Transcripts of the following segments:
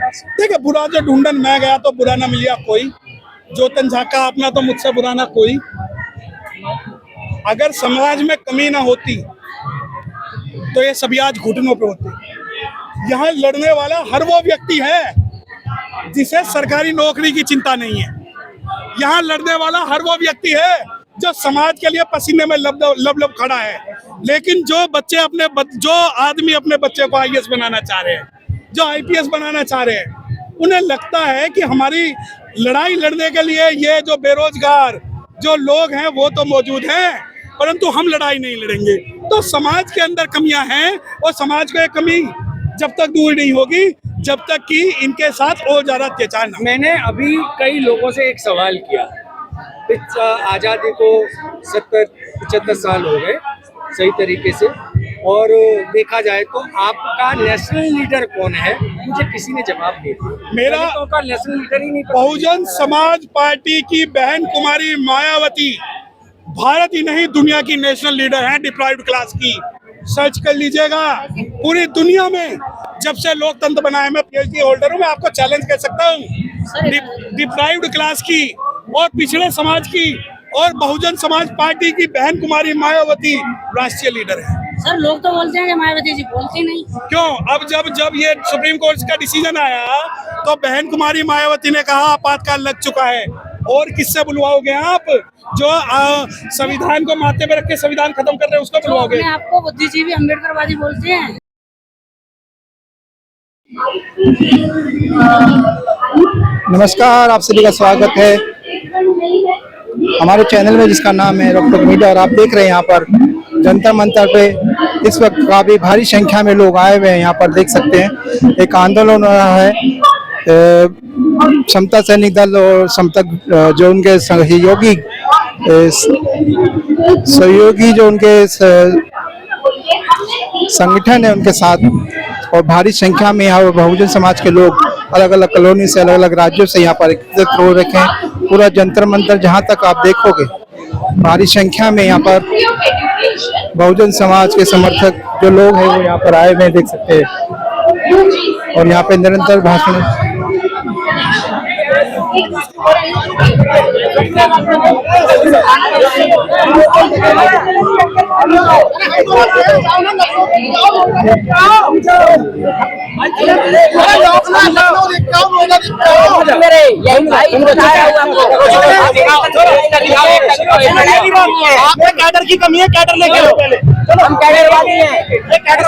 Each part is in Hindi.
देखिए, बुरा जो ढूंढन मैं गया तो बुरा ना मिलिया कोई, जो तन झाका अपना तो मुझसे बुरा ना कोई। अगर समाज में कमी ना होती तो ये सभी आज घुटनों पे होते। यहाँ लड़ने वाला हर वो व्यक्ति है जिसे सरकारी नौकरी की चिंता नहीं है। यहाँ लड़ने वाला हर वो व्यक्ति है जो समाज के लिए पसीने में लब खड़ा है। लेकिन जो आदमी अपने बच्चे को आईएएस बनाना चाह रहे हैं, जो आईपीएस बनाना चाह रहे हैं, उन्हें लगता है कि हमारी लड़ाई लड़ने के लिए ये जो बेरोजगार जो लोग हैं वो तो मौजूद हैं, परंतु हम लड़ाई नहीं लड़ेंगे। तो समाज के अंदर कमियां हैं और समाज को ये कमी जब तक दूर नहीं होगी जब तक कि इनके साथ और ज्यादा अत्याचार ना। मैंने अभी कई लोगों से एक सवाल किया, आज़ादी को 70-75 साल हो गए सही तरीके से, और देखा जाए तो आपका नेशनल लीडर कौन है, मुझे किसी ने जवाब नहीं दिया। मेरा का नेशनल लीडर ही नहीं। बहुजन समाज पार्टी की बहन कुमारी मायावती भारत ही नहीं दुनिया की नेशनल लीडर है डिप्राइव्ड क्लास की। सर्च कर लीजिएगा, पूरी दुनिया में जब से लोकतंत्र बना है, मैं पीएचडी होल्डर हूँ, मैं आपको चैलेंज कर सकता हूँ, डिप्राइव्ड क्लास की और पिछड़े समाज की और बहुजन समाज पार्टी की बहन कुमारी मायावती राष्ट्रीय लीडर है। सर लोग तो बोलते हैं कि मायावती जी बोलती नहीं क्यों? अब जब ये सुप्रीम कोर्ट का डिसीजन आया तो बहन कुमारी मायावती ने कहा आपातकाल लग चुका है। और किससे बुलवाओगे आप? जो संविधान को माथे पे रख के संविधान खत्म कर रहे हैं उसको बुलवाओगे? आपको बुद्धिजीवी अम्बेडकरवादी बोलते हैं। नमस्कार, आप सभी का स्वागत है हमारे चैनल में जिसका नाम है डॉक्टर मीडिया। और आप देख रहे हैं यहाँ पर जंतर मंतर पे इस वक्त काफी भारी संख्या में लोग आए हुए हैं। यहाँ पर देख सकते हैं एक आंदोलन हो रहा है। समता सैनिक दल और समता जो उनके सहयोगी जो उनके संगठन है उनके साथ, और भारी संख्या में यहाँ बहुजन समाज के लोग अलग अलग कॉलोनी से अलग अलग राज्यों से यहाँ पर एकत्रित हो रखे हैं। पूरा जंतर मंतर जहाँ तक आप देखोगे भारी संख्या में यहाँ पर बहुजन समाज के समर्थक जो लोग हैं वो यहाँ पर आए हुए देख सकते हैं, और यहाँ पे निरंतर भाषण आपने कैडर की कमी है, कैडर लेके आओ पहले। हम कैडरवादी हैं, ये कैडर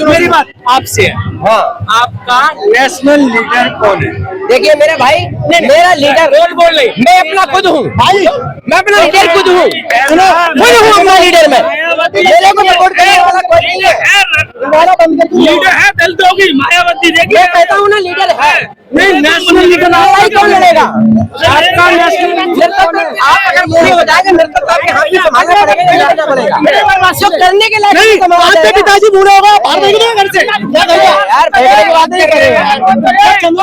मेरी बात आपसे है। हाँ, आपका नेशनल लीडर कौन है? देखिए मेरे भाई, मेरा लीडर बोल नहीं, मैं अपना खुद हूँ भाई, मैं अपना लीडर खुद हूँ, खुद हूँ अपना लीडर। मैं मेरे को सपोर्ट करने वाला कोई नहीं है। लीडर है दल दोगी मायावती, देखिए मैं कहता हूँ ना लीडर है, नहीं नेशनल लीडर लड़ाई कौन लड़ेगा? आपका नेशनल आप अगर मोदी हो जाएंगे मेरे तक आपके हाथ में संभालना पड़ेगा, लड़ना पड़ेगा। जो करने के लायक आपके पिताजी बूढ़े होगा, बाहर नहीं गए घर से यार, फेंकने की बात नहीं कर रहे हो,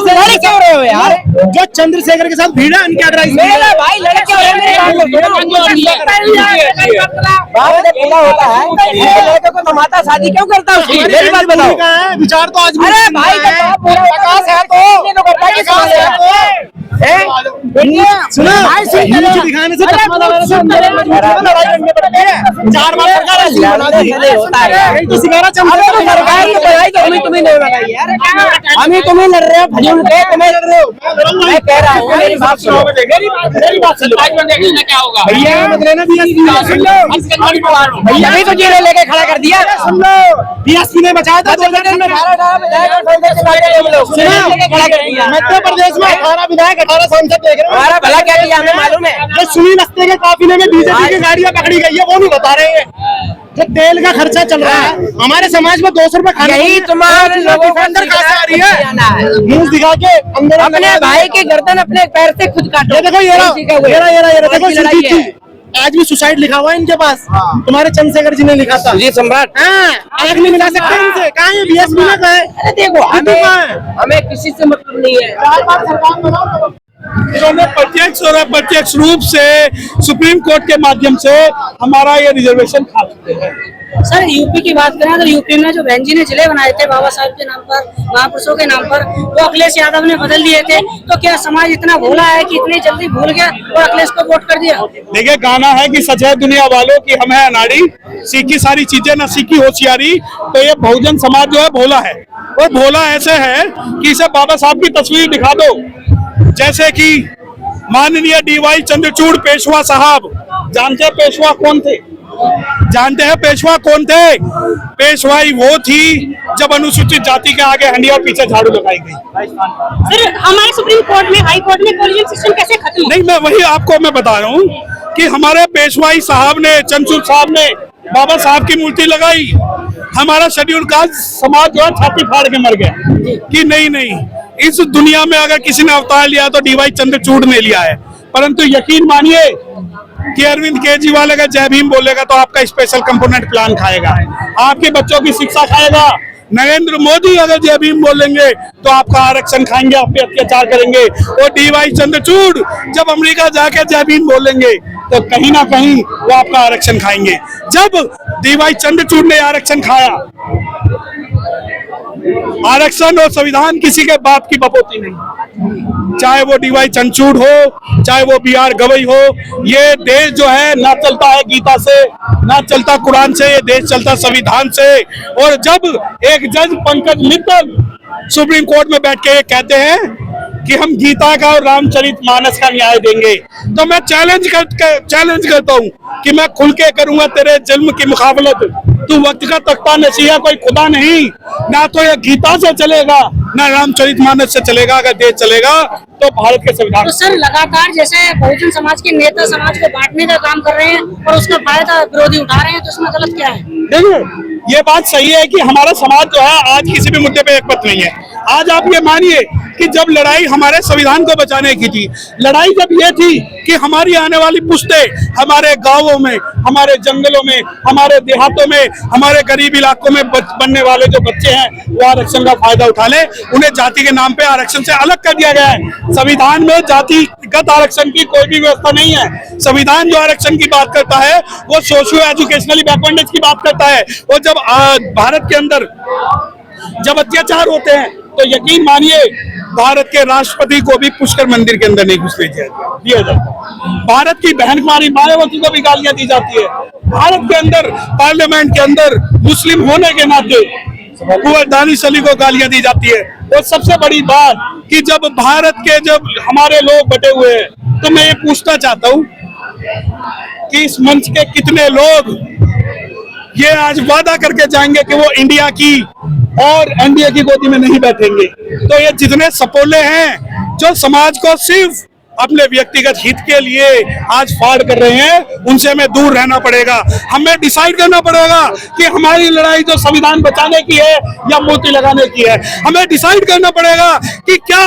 लड़ क्यों रहे हो यार? जो चंद्रशेखर के साथ भीड़ है उनके एड्रेस मेरा भाई लड़ क्यों रहे बात जब पूरा होता है लड़के को कमाता शादी क्यों करता है उसकी? मेरी बात बताओ। विचार तो आज अरे भाई जब पूरा विकास है तो करता है सुना दिखाने से लड़ाई करनी पड़ती है। 4 बार सरकार होता है तो सिखाना सरकार की लड़ाई तो हमें तुम्हें नहीं लगाई यार, हम ही तुम्हें लड़ रहे हैं, भजन के तुम्हें लड़ रहे हो। मैं कह रहा हूँ मेरी बात सुनो, मेरी बात सुनो, क्या होगा भैया यही तो जेल लेके खड़ा कर दिया। सुन लो, बीएसपी ने बचाया था 2010 में, मध्य प्रदेश में 18 विधायक 18 सांसद देख रहे हैं। हमारा भला क्या किया हमें मालूम है? जो सुनील नस्ते के काफिले में बीजेपी की गाड़ियां पकड़ी गई है वो नहीं बता रहे हैं। जो तेल का खर्चा चल रहा है हमारे समाज में 200 रुपए खाने, यही तुम्हारे लोगों को अंदर कहाँ से आ रही है? न्यूज दिखा के अंदर अपने भाई की गर्दन अपने पैर से खुद काटो। ये देखो, ये देखो सुजीत जी, आज भी सुसाइड लिखा हुआ है इनके पास। तुम्हारे चंद्रशेखर जी ने लिखा था, सुजीत सम्राट। आग नहीं मिला सकते इनसे। कहाँ है बीएसपी में? अरे देखो हमें किसी से मतलब नहीं है। इन्होंने प्रत्यक्ष और अप्रत्यक्ष रूप से सुप्रीम कोर्ट के माध्यम से हमारा ये रिजर्वेशन खा चुके हैं। सर यूपी की बात करें, अगर यूपी में जो बहन जी ने जिले बनाए थे बाबा साहब के नाम पर, महापुरुषों के नाम पर, वो अखिलेश यादव ने बदल दिए थे, तो क्या समाज इतना भोला है कि इतनी जल्दी भूल गया और अखिलेश को वोट कर दिया? देखिए, गाना है कि सच है दुनिया वालों की हम है अनाड़ी, सीखी सारी चीजें न सीखी होशियारी। तो ये बहुजन समाज जो है भोला है, और भोला ऐसे है कि इसे बाबा साहब की तस्वीर दिखा दो, जैसे कि माननीय DY चंद्रचूड़ पेशवा साहब। जानते हैं पेशवा कौन थे? जानते हैं पेशवा कौन थे? पेशवाई वो थी जब अनुसूचित जाति के आगे हंडिया और पीछे झाड़ू लगाई गई। सर, हमारे सुप्रीम कोर्ट में, हाई कोर्ट में कोलिजन सिस्टम कैसे खत्म? नहीं, मैं वही आपको मैं बता रहा हूँ कि हमारे पेशवाई साहब ने, चंद्रचूड़ साहब ने बाबा साहब की मूर्ति लगाई, हमारा शेड्यूल कास्ट समाज जो है छाती फाड़ के मर गया कि नहीं, इस दुनिया में अगर किसी ने अवतार लिया तो DY चंद्रचूड़ ने लिया है। परंतु यकीन मानिए कि अरविंद केजरीवाल अगर जय भीम बोलेगा तो आपका स्पेशल कंपोनेंट प्लान खाएगा, आपके बच्चों की शिक्षा खाएगा। नरेंद्र मोदी अगर जय भीम बोलेंगे तो आपका आरक्षण खाएंगे, आप पे अत्याचार करेंगे। और DY चंद्रचूड़ जब अमेरिका जाके जय भीम बोलेंगे तो कहीं ना कहीं वो आपका आरक्षण खाएंगे। जब DY चंद्रचूड़ ने आरक्षण खाया, आरक्षण और संविधान किसी के बाप की बपोती नहीं, चाहे वो DY चंद्रचूड़ हो, चाहे वो BR गवई हो। ये देश जो है ना चलता है गीता से, ना चलता कुरान से, ये देश चलता संविधान से। और जब एक जज पंकज मित्तल सुप्रीम कोर्ट में बैठ के ये कहते हैं कि हम गीता का और रामचरितमानस का न्याय देंगे, तो मैं चैलेंज करता हूँ कि मैं खुल के करूंगा तेरे जुल्म की मुकाबलत। तू वक्त का तख्ता नसीहा, कोई खुदा नहीं, ना तो ये गीता से चलेगा ना रामचरितमानस से चलेगा। अगर देश चलेगा तो भारत के संविधान। तो सर, लगातार जैसे बहुजन समाज के नेता समाज को बांटने का काम कर रहे हैं और उसका फायदा विरोधी उठा रहे हैं, तो इसमें गलत क्या है? देखिए, ये बात सही है कि हमारा समाज जो है आज किसी भी मुद्दे पे एकमत नहीं है। आज आप ये मानिए कि जब लड़ाई हमारे संविधान को बचाने की थी, लड़ाई जब ये थी कि हमारी आने वाली पुश्तें हमारे गांवों में, हमारे जंगलों में, हमारे देहातों में, हमारे गरीब इलाकों में बनने वाले जो बच्चे हैं वो आरक्षण का फायदा उठा ले, उन्हें जाति के नाम पे आरक्षण से अलग कर दिया गया है। संविधान में जातिगत आरक्षण की कोई भी व्यवस्था नहीं है। संविधान जो आरक्षण की बात करता है वो सोशियो एजुकेशनली बैकवर्डनेस की बात करता है। और जब भारत के अंदर जब अत्याचार होते हैं तो यकीन मानिए भारत के राष्ट्रपति को भी पुष्कर मंदिर के अंदर नहीं घुसने दिया जाता। भारत की बहन कुमारी मायावती को भी गालियां दी जाती है। भारत के अंदर पार्लियामेंट के अंदर मुस्लिम होने के नाते कुंवर दानिश अली को गालियां दी जाती है। और सबसे बड़ी बात कि जब भारत के जब हमारे लोग बटे हुए हैं, तो मैं ये पूछना चाहता हूँ कि इस मंच के कितने लोग ये आज वादा करके जाएंगे कि वो इंडिया की और एनडीए की गोदी में नहीं बैठेंगे। तो ये जितने सपोले हैं जो समाज को सिर्फ अपने व्यक्तिगत हित के लिए आज फाड़ कर रहे हैं, उनसे हमें दूर रहना पड़ेगा। हमें डिसाइड करना पड़ेगा कि हमारी लड़ाई जो संविधान बचाने की है या मूर्ति लगाने की है। हमें डिसाइड करना पड़ेगा कि क्या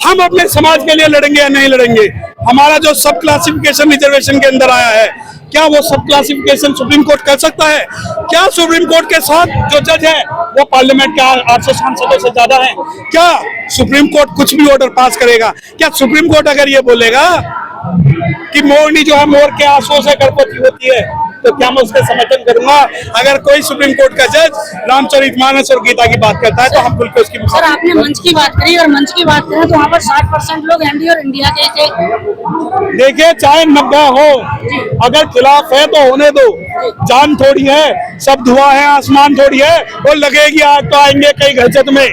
हम अपने समाज के लिए लड़ेंगे या नहीं लड़ेंगे। हमारा जो सब क्लासिफिकेशन रिजर्वेशन के अंदर आया है, क्या वो सब क्लासिफिकेशन सुप्रीम कोर्ट कर सकता है? क्या सुप्रीम कोर्ट के साथ जो जज है वो पार्लियामेंट के 800 सांसदों से ज्यादा है? क्या सुप्रीम कोर्ट कुछ भी ऑर्डर पास करेगा? क्या सुप्रीम कोर्ट अगर ये बोलेगा कि मोरनी जो है मोर के आंसुओं से गर्भवती होती है, तो क्या मैं उसका समर्थन करूंगा? अगर कोई सुप्रीम कोर्ट का जज रामचरितमानस और गीता की बात करता है तो हम बिल्कुल उसकी। सर, आपने मंच की बात करी और मंच की बात करें तो वहाँ पर 60% लोग एनडीए और इंडिया के थे। देखिए, चाहे 90 हो, अगर खिलाफ है तो होने दो। जान थोड़ी है, सब धुआं है, आसमान थोड़ी है, और लगेगी आग तो आएंगे कई घरचट में।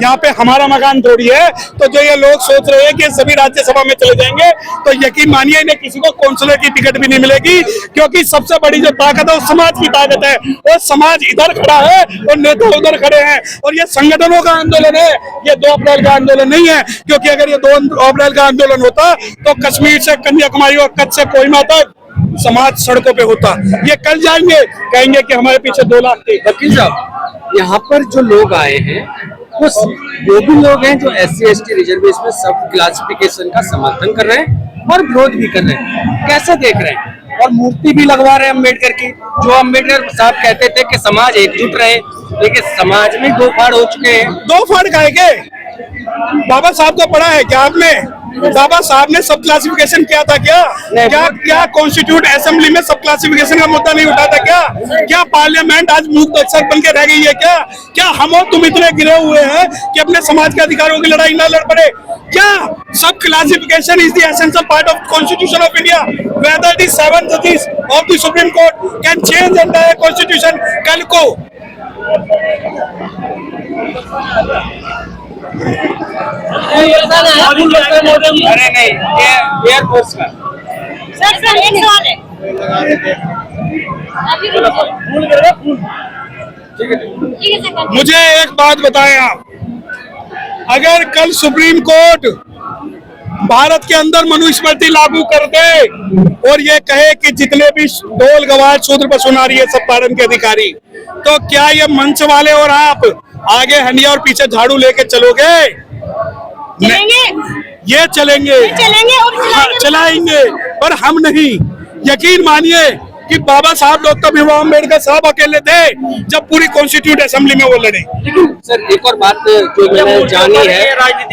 यहाँ पे हमारा मकान थोड़ी है। तो जो ये लोग सोच रहे हैं कि सभी राज्यसभा में चले जाएंगे, तो यकीन मानिए इन्हें किसी को काउंसिलर की टिकट भी नहीं मिलेगी, क्योंकि सबसे बड़ी जो ताकत है वो समाज की ताकत है। और समाज इधर खड़ा है और नेता उधर खड़े हैं। और ये संगठनों का आंदोलन है, ये 2 अप्रैल का आंदोलन नहीं है। क्योंकि अगर ये 2 अप्रैल का आंदोलन होता तो कश्मीर से कन्याकुमारी और कच्छ से कोहिमा तक समाज सड़कों पे होता। ये कल जाएंगे, कहेंगे कि हमारे पीछे 2 लाख थे। वकील साहब, यहाँ पर जो लोग आए हैं वो भी लोग हैं जो SC/ST रिजर्वेशन में सब क्लासिफिकेशन का समर्थन कर रहे हैं और विरोध भी कर रहे हैं। कैसे देख रहे हैं? और मूर्ति भी लगवा रहे हैं अम्बेडकर की। जो अम्बेडकर साहब कहते थे कि समाज एकजुट रहे, लेकिन समाज में 2 फाड़ हो चुके हैं। 2 फाड़ काहे के? बाबा साहब को पढ़ा है क्या आपने? बाबा साहब ने सब क्लासिफिकेशन किया था क्या? क्या कॉन्स्टिट्यूट असेंबली में सब क्लासिफिकेशन का मुद्दा नहीं उठा था क्या पार्लियामेंट आज मूक अक्षर बन के रह गई है क्या हम और तुम इतने गिरे हुए हैं कि अपने समाज के अधिकारों की लड़ाई ना लड़ पड़े? क्या सब classification is the essential part of constitution of India? Whether the 7 जजेस of the supreme court can change entire constitution कल को। अरे नहीं, ये एयरफोर्स का सर एक सवाल है। मुझे एक बात बताएं आप, अगर कल सुप्रीम कोर्ट भारत के अंदर मनुस्मृति लागू कर दे और ये कहे कि जितने भी ढोल गवार शूद्र पशुनारी है सब पारण के अधिकारी, तो क्या ये मंच वाले और आप आगे हंडिया और पीछे झाड़ू लेके चलोगे? चलेंगे, ये चलेंगे और हाँ, चलाएंगे, पर हम नहीं। यकीन मानिए कि बाबा साहब डॉक्टर भीमराव अम्बेडकर साहब अकेले थे जब पूरी कॉन्स्टिट्यूट असेंबली में वो लड़े। सर एक और बात जो मैंने जानी है,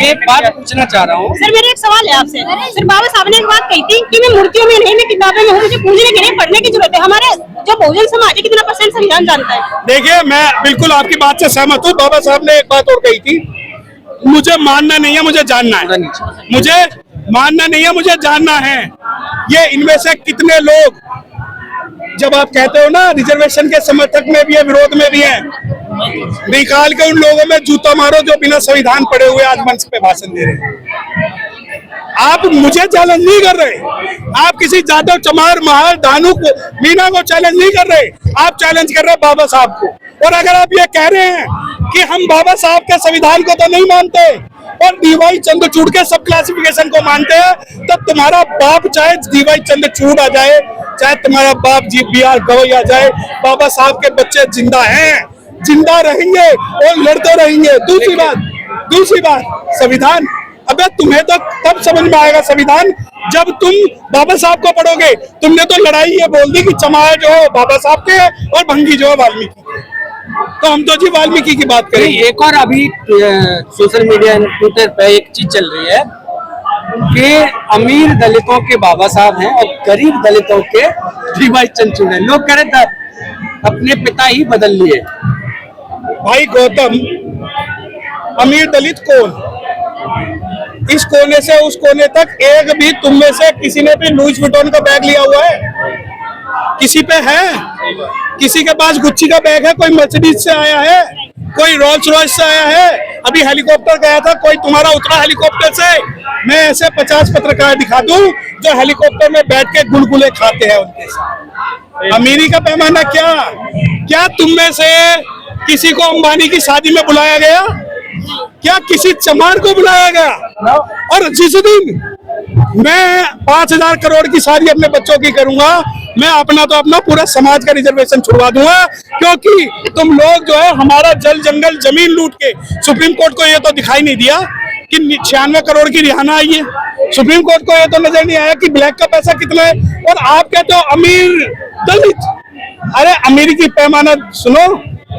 एक बात पूछना चाह रहा हूँ सर। मेरा एक सवाल है आपसे सर। बाबा साहब ने एक बात कही थी कि मैं मूर्तियों में नहीं, मैं किताबें में हूँ, मुझे पूजने के लिए पढ़ने की जरूरत है। हमारे जो बहुजन समाज है कितना % संविधान जानता है? देखिए, मैं बिल्कुल आपकी बात से सहमत हूँ। बाबा साहब ने एक बात और कही थी, मुझे मानना नहीं है, मुझे जानना है। मुझे मानना नहीं है, मुझे जानना है। ये इनमें से कितने लोग, जब आप कहते हो ना रिजर्वेशन के समर्थक में भी है, विरोध में भी है, निकाल के उन लोगों में जूता मारो जो बिना संविधान पढ़े हुए आज मंच पे भाषण दे रहे हैं। आप मुझे चैलेंज नहीं कर रहे, आप किसी जादव चमार महार दानू को मीना को चैलेंज नहीं कर रहे, आप चैलेंज कर रहे हैं बाबा साहब को। और अगर आप ये कह रहे हैं कि हम बाबा साहब के संविधान को तो नहीं मानते और डीवाई चंद्रचूड़ के सब क्लासिफिकेशन को मानते हैं, तो तुम्हारा बाप चाहे डीवाई चंद्रचूड़ आ जाए, चाहे तुम्हारा बाप BR गवई आ जाए, बाबा साहब के बच्चे जिंदा हैं, जिंदा रहेंगे और लड़ते रहेंगे। दूसरी बात संविधान, अबे तुम्हें तो तब समझ में आएगा संविधान जब तुम बाबा साहब को पढ़ोगे। तुमने तो लड़ाई ये बोल दी कि चमार जो बाबा साहब के और भंगी जो है वाल्मीकि के, तो हम तो जी वाल्मीकि की बात करें। एक और अभी सोशल मीडिया ट्विटर पे एक चीज चल रही है कि अमीर दलितों के बाबा साहब हैं और गरीब दलितों के डीवाई चंद्रचूड़ हैं। लोग कह रहे थे अपने पिता ही बदल लिए। भाई गौतम, अमीर दलित कौन? इस कोने से उस कोने तक एक भी तुम में से किसी ने भी लुइस विटॉन का बैग लिया हुआ है? किसी पे है? किसी के पास गुच्ची का बैग है? कोई मर्सिडीज से आया है, कोई रोल्स रॉयस से आया है? अभी हेलीकॉप्टर गया था, कोई तुम्हारा उतरा हेलीकॉप्टर से? मैं ऐसे 50 पत्रकार दिखा दूं जो हेलीकॉप्टर में बैठ के गुलगुले खाते हैं उनके साथ। अमीरी का पैमाना क्या तुम में से किसी को अंबानी की शादी में बुलाया गया? क्या किसी चमार को बुलाया गया? और जिस दिन मैं 5000 करोड़ की शादी अपने बच्चों की करूंगा, मैं अपना तो अपना पूरा समाज का रिजर्वेशन छुड़वा दूंगा, क्योंकि तुम लोग जो है हमारा जल जंगल जमीन लूट के, सुप्रीम कोर्ट को ये तो दिखाई नहीं दिया कि 96 करोड़ की रिहाना आई है। सुप्रीम कोर्ट को ये तो नजर नहीं आया कि ब्लैक का पैसा कितना है, और आप कहते हो अमीर दलित। अरे अमीरी की पैमाना सुनो,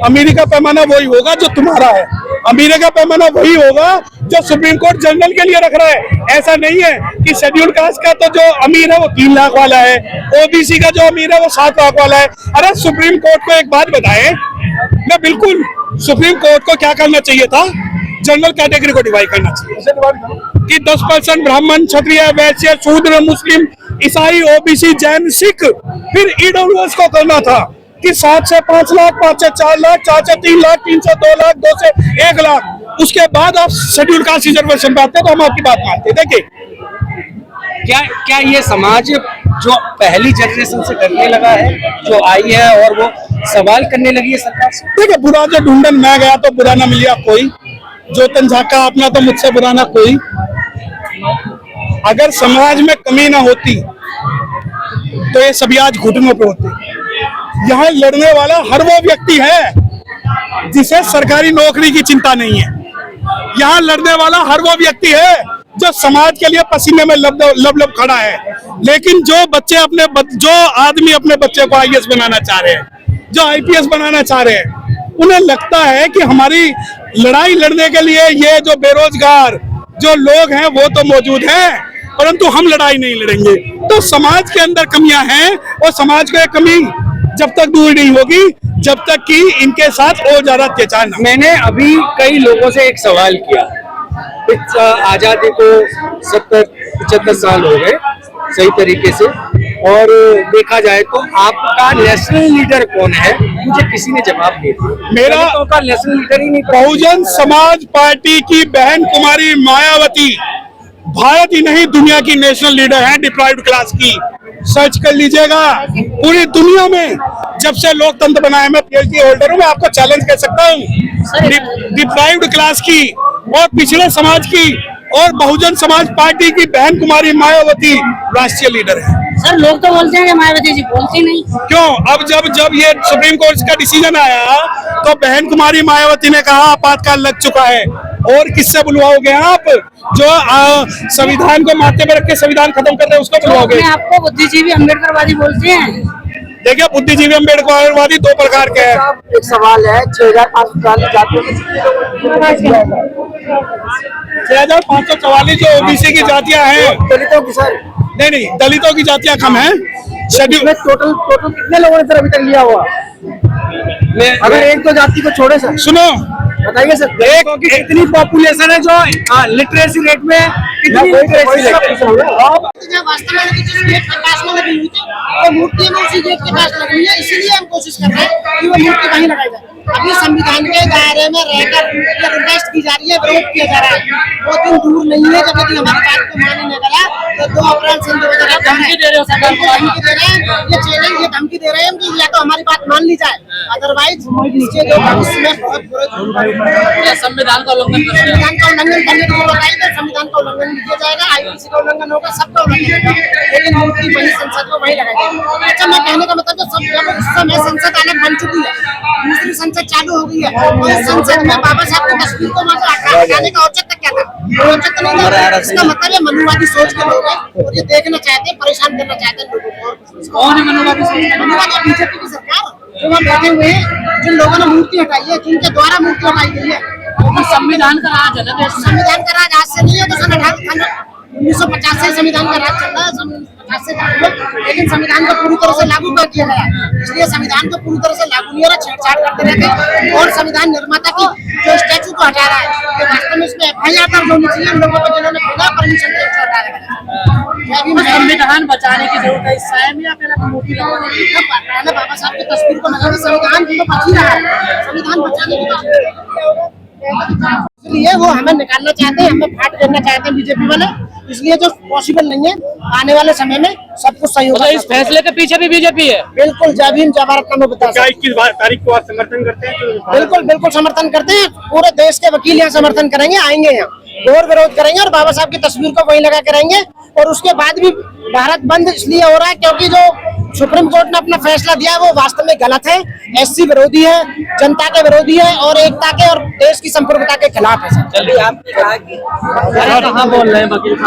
अमीरी का पैमाना वही होगा जो तुम्हारा है, अमीरी का पैमाना वही होगा जो सुप्रीम कोर्ट जनरल के लिए रख रहा है। ऐसा नहीं है कि शेड्यूल कास्ट का तो जो अमीर है वो 3 लाख वाला है, ओबीसी का जो अमीर है वो 7 लाख वाला है। अरे सुप्रीम कोर्ट को एक बात बताएं, मैं बिल्कुल सुप्रीम कोर्ट को क्या करना चाहिए था, जनरल कैटेगरी को डिवाइड करना चाहिए कि 10% ब्राह्मण, क्षत्रिय, वैश्य, शूद्र, मुस्लिम, ईसाई, ओबीसी, जैन, सिख, फिर ईडब्ल्यूएस को करना था कि 7 से 5 लाख, 5 से 4 लाख, 4 से 3 लाख, 3 से 2 लाख, 2 से 1 लाख, उसके बाद आप शेड्यूल कास्ट रिजर्वेशन पे आते तो हम आपकी बात मानते। देखिए क्या ये समाज जो पहली जनरेशन से डरने लगा है, जो आई है और वो सवाल करने लगी है सरकार से? देखिए, बुरा जो ढूंढन मैं गया तो बुरा ना मिलिया कोई, जो तंझाका अपना तो मुझसे बुरा ना कोई। अगर समाज में कमी ना होती तो ये सभी आज घुटनों पे होते। यहाँ लड़ने वाला हर वो व्यक्ति है जिसे सरकारी नौकरी की चिंता नहीं है। यहाँ लड़ने वाला हर वो व्यक्ति है जो समाज के लिए पसीने में लब खड़ा है। लेकिन जो आदमी अपने बच्चे को IAS बनाना चाह रहे हैं, जो IPS बनाना चाह रहे हैं, उन्हें लगता है कि हमारी लड़ाई लड़ने के लिए ये जो बेरोजगार, जो लोग हैं वो तो मौजूद हैं, परंतु हम लड़ाई नहीं लड़ेंगे। तो समाज के अंदर कमियां हैं और समाज को ये कमी जब तक दूर नहीं होगी जब तक कि इनके साथ और ज्यादा अत्याचार ना हो। मैंने अभी कई लोगों से एक सवाल किया, आजादी को 70-75 साल हो गए सही तरीके से, और देखा जाए तो आपका नेशनल लीडर कौन है, मुझे किसी ने जवाब नहीं दिया। मेरा का नेशनल लीडर ही नहीं। बहुजन समाज पार्टी की बहन कुमारी मायावती भारत ही नहीं दुनिया की नेशनल लीडर है डिप्राइव्ड क्लास की। सर्च कर लीजिएगा पूरी दुनिया में जब से लोकतंत्र बना है। मैं पीएचडी होल्डर हूं, मैं आपको चैलेंज कर सकता हूं। डिप्राइव्ड क्लास की और पिछड़े समाज की और बहुजन समाज पार्टी की बहन कुमारी मायावती राष्ट्रीय लीडर है। सर लोग तो बोलते हैं कि मायावती जी बोलती नहीं। क्यों? अब जब ये सुप्रीम कोर्ट का डिसीजन आया तो बहन कुमारी मायावती ने कहा आपातकाल लग चुका है। और किससे बुलवाओगे आप? जो संविधान को माथे पर रख के संविधान खत्म कर रहे हैं उसको बुलवाओगे? आपको बुद्धिजीवी अम्बेडकरवादी बोलते हैं। देखिए बुद्धिजीवी अम्बेडकरवादी दो प्रकार के हैं। एक सवाल है 6544 जातियों में 6544 जो ओबीसी की जातियां हैं, दलितों की सर, नहीं दलितों की जातियां कम हैं। शेड्यूल टोटल कितने लोगों ने सर अभी तक लिया हुआ? अगर एक दो जाति को छोड़े सर, सुनो बताइए सर। देखो कि कितनी पॉपुलेशन है जो लिटरेसी रेट में कितनी लिटरेसी रेट है। जब वास्तव में जिस गेट के पास में लगी हुई थी वो मूर्ति में उसी गेट के पास लगी हुई है, इसीलिए हम कोशिश कर रहे हैं कि वो मूर्ति वहीं लगाई जाए। अभी संविधान के दायरे में रहकर ये रिक्वेस्ट की जा रही है, विरोध किया जा रहा है। वो दिन दूर नहीं है जब यदि हमारी बात को माने नहीं गया तो 2 अप्रैल सन 2018 धमकी दे रहे हैं, ये चैलेंज, ये धमकी दे रहे हैं कि या तो हमारी बात मान ली जाए, अदरवाइज इसके जो भविष्य में बहुत बुरे संविधान का उल्लंघन करने को बताइए तो संविधान का उल्लंघन किया जाएगा, आईपीसी का उल्लंघन होगा, सबका उल्लंघन होगा, लेकिन मूर्ति वही संसद में वही लगाई जाएगी। अच्छा, मैं कहने का मतलब सब जब उस समय संसद अलग बन चुकी है, दूसरी संसद चालू हो गई है, तो इस संसद में बाबा साहब की तस्वीर को वहाँ हटाने का औचित्य क्या था? औचित्य नहीं था। इसका मतलब है मनुवादी सोच के लोग हैं और ये देखना चाहते हैं, परेशान करना चाहते हैं लोगों को। कौन है मनुवादी? मनुवादी बीजेपी की सरकार जो वहाँ बैठे हुए हैं, जिन लोगों ने मूर्ति हटाई है, जिनके द्वारा मूर्ति हटाई गई है। संविधान का राज है ना, संविधान का राज आज से नहीं है, तो सन 1950 से संविधान का राज चल रहा है, 50 से लागू है, लेकिन संविधान को पूरी तरह से लागू कर दिया गया है। इसलिए संविधान को पूरी तरह से लागू नहीं हो रहा, छेड़छाड़ करते रहते हैं और संविधान निर्माता की जो स्टैचू को हटा रहा है, ये वास्तव में इसमें FIR दर्ज होनी चाहिए इन लोगों पर जिन्होंने बिना परमिशन के इसको हटा रखा है। संविधान बचाने की जरूरत है, इस समय में पहले मूर्ति लगाने की, पहले बाबा साहब की तस्वीर को लगाना, संविधान तो बच ही रहा है, संविधान बचाने की इसलिए वो हमें निकालना चाहते हैं, हमें फाड़ देना चाहते हैं बीजेपी वाले, इसलिए जो पॉसिबल नहीं है। आने वाले समय में सब कुछ सही होगा। इस फैसले के पीछे भी बीजेपी है। बिल्कुल, जय भीम जय भारत का मैं बता सकता हूं। 21 तारीख को आप समर्थन करते हैं? बिल्कुल समर्थन करते हैं। पूरे देश के वकील यहाँ समर्थन करेंगे, आएंगे यहाँ और विरोध करेंगे और बाबा साहब की तस्वीर को वहीं लगा के रहेंगे। और उसके बाद भी भारत बंद इसलिए हो रहा है क्योंकि जो सुप्रीम कोर्ट ने अपना फैसला दिया है वो वास्तव में गलत है, एससी विरोधी है, जनता के विरोधी है और एकता के और देश की संप्रभुता के खिलाफ है। चलिए आपने कहा कि कहाँ बोल रहे हैं वकील साहब?